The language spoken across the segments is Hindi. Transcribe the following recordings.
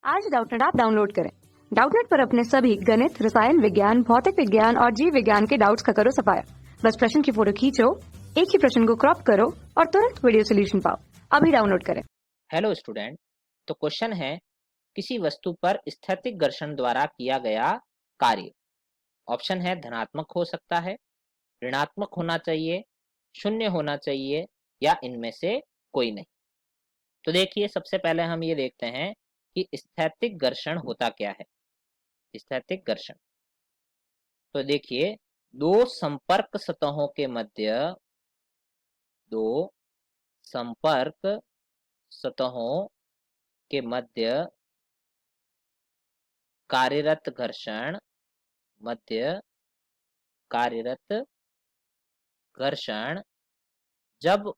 आज डाउटनेट ऐप डाउनलोड करें। डाउटनेट पर अपने सभी गणित, रसायन विज्ञान, भौतिक विज्ञान और जीव विज्ञान के डाउट्स का करो सफाया। बस प्रश्न की फोटो खींचो, एक ही प्रश्न को क्रॉप करो और तुरंत वीडियो सोल्यूशन पाओ। अभी डाउनलोड करें। हेलो स्टूडेंट, तो क्वेश्चन है किसी वस्तु पर स्थैतिक घर्षण द्वारा किया गया कार्य। ऑप्शन है धनात्मक हो सकता है, ऋणात्मक होना चाहिए, शून्य होना चाहिए या इनमें से कोई नहीं। तो देखिए, सबसे पहले हम ये देखते हैं कि स्थैतिक घर्षण होता क्या है। स्थैतिक घर्षण तो देखिए, दो संपर्क सतहों के मध्य दो संपर्क सतहों के मध्य कार्यरत घर्षण मध्य कार्यरत घर्षण जब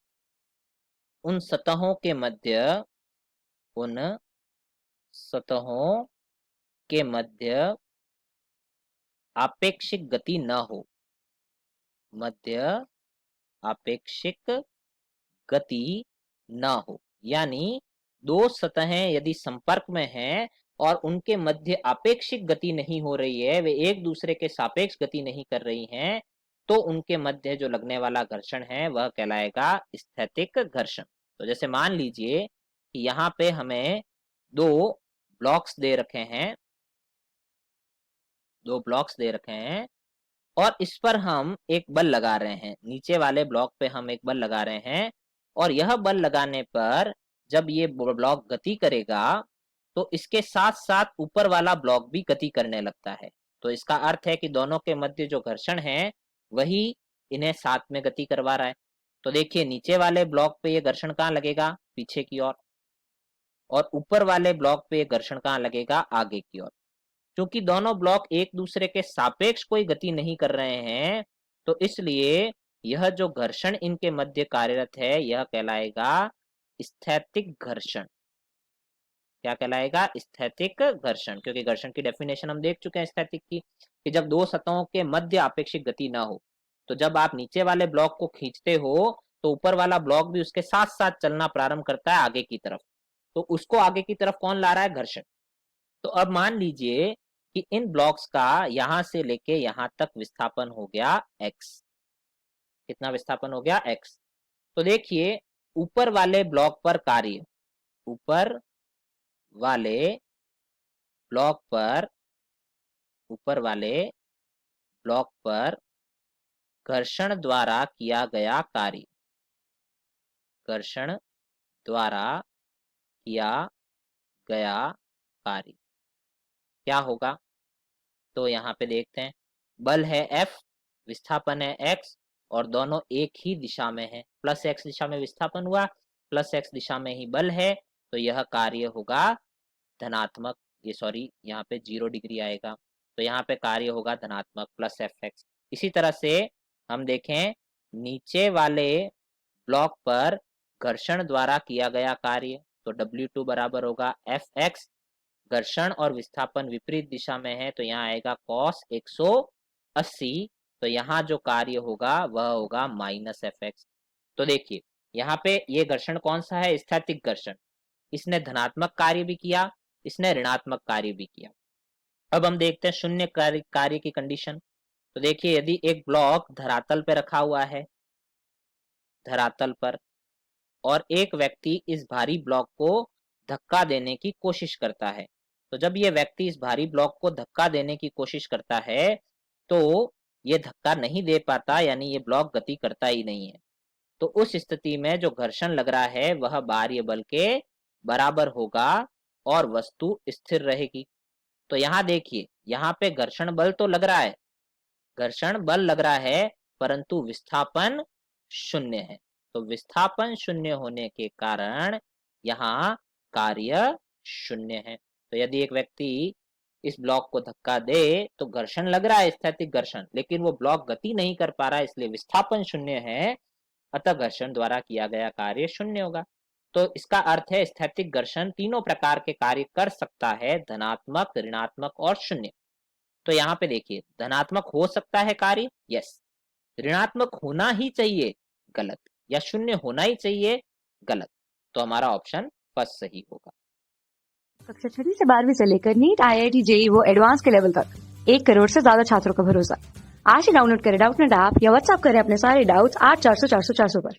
उन सतहों के मध्य उन सतहों के मध्य आपेक्षिक गति न हो, मध्य आपेक्षिक गति न हो, यानी दो सतहें यदि संपर्क में हैं और उनके मध्य आपेक्षिक गति नहीं हो रही है, वे एक दूसरे के सापेक्ष गति नहीं कर रही हैं, तो उनके मध्य जो लगने वाला घर्षण है वह कहलाएगा स्थैतिक घर्षण। तो जैसे मान लीजिए कि यहाँ पे हमें दो ब्लॉक्स दे रखे हैं, और इस पर हम एक बल लगा रहे हैं। नीचे वाले ब्लॉक पे हम एक बल लगा रहे हैं और यह बल लगाने पर जब ये ब्लॉक गति करेगा तो इसके साथ साथ ऊपर वाला ब्लॉक भी गति करने लगता है। तो इसका अर्थ है कि दोनों के मध्य जो घर्षण है वही इन्हें साथ में गति करवा रहा है। तो देखिए, नीचे वाले ब्लॉक पे ये घर्षण कहाँ लगेगा? पीछे की ओर। और ऊपर वाले ब्लॉक पे ये घर्षण कहाँ लगेगा? आगे की ओर। क्योंकि दोनों ब्लॉक एक दूसरे के सापेक्ष कोई गति नहीं कर रहे हैं, तो इसलिए यह जो घर्षण इनके मध्य कार्यरत है यह कहलाएगा स्थैतिक घर्षण। क्या कहलाएगा? स्थैतिक घर्षण। क्योंकि घर्षण की डेफिनेशन हम देख चुके हैं स्थैतिक की, कि जब दो सतहों के मध्य आपेक्षिक गति ना हो। तो जब आप नीचे वाले ब्लॉक को खींचते हो तो ऊपर वाला ब्लॉक भी उसके साथ साथ चलना प्रारंभ करता है आगे की तरफ। तो उसको आगे की तरफ कौन ला रहा है? घर्षण। तो अब मान लीजिए कि इन ब्लॉक्स का यहां से लेके यहां तक विस्थापन हो गया x। कितना विस्थापन हो गया? x। तो देखिए, ऊपर वाले ब्लॉक पर कार्य, ऊपर वाले ब्लॉक पर ऊपर वाले ब्लॉक पर घर्षण द्वारा किया गया कार्य, घर्षण द्वारा किया गया कार्य क्या होगा? तो यहाँ पे देखते हैं, बल है F, विस्थापन है x और दोनों एक ही दिशा में है। प्लस x दिशा में विस्थापन हुआ, प्लस x दिशा में ही बल है, तो यह कार्य होगा धनात्मक। ये सॉरी, यहाँ पे 0 डिग्री आएगा, तो यहाँ पे कार्य होगा धनात्मक प्लस Fx। इसी तरह से हम देखें, नीचे वाले ब्लॉक पर घर्षण द्वारा किया गया कार्य, तो W2 बराबर होगा Fx। घर्षण और विस्थापन विपरीत दिशा में है, तो यहाँ आएगा cos 180। तो यहाँ जो कार्य होगा वह होगा माइनस Fx। तो देखिए, यहाँ पे ये घर्षण कौन सा है? स्थैतिक घर्षण। इसने धनात्मक कार्य भी किया, इसने ऋणात्मक कार्य भी किया। अब हम देखते हैं शून्य कार्य की कंडीशन। तो देखिए, यदि एक ब्लॉक धरातल पे रखा हुआ है, धरातल पर, और एक व्यक्ति इस भारी ब्लॉक को धक्का देने की कोशिश करता है, तो जब ये व्यक्ति इस भारी ब्लॉक को धक्का देने की कोशिश करता है तो ये धक्का नहीं दे पाता, यानी ये ब्लॉक गति करता ही नहीं है। तो उस स्थिति में जो घर्षण लग रहा है वह बाह्य बल के बराबर होगा और वस्तु स्थिर रहेगी। तो यहाँ देखिए, यहाँ पे घर्षण बल तो लग रहा है, घर्षण बल लग रहा है, परंतु विस्थापन शून्य है। तो विस्थापन शून्य होने के कारण यहाँ कार्य शून्य है। तो यदि एक व्यक्ति इस ब्लॉक को धक्का दे तो घर्षण लग रहा है, स्थैतिक घर्षण, लेकिन वो ब्लॉक गति नहीं कर पा रहा है, इसलिए विस्थापन शून्य है, अतः घर्षण द्वारा किया गया कार्य शून्य होगा। तो इसका अर्थ है स्थैतिक घर्षण तीनों प्रकार के कार्य कर सकता है, धनात्मक, ऋणात्मक और शून्य। तो यहाँ पे देखिए, धनात्मक हो सकता है कार्य, यस। ऋणात्मक होना ही चाहिए, गलत। या शून्य होना ही चाहिए, गलत। तो हमारा ऑप्शन फर्स्ट सही होगा। कक्षा 6वीं से 12वीं से लेकर नीट, IIT, JEE वो एडवांस के लेवल तक 1 करोड़ से ज्यादा छात्रों का भरोसा। आज ही डाउनलोड करें डाउटनेट ऐप या व्हाट्सएप करें अपने सारे डाउट्स 8400 400 400 पर।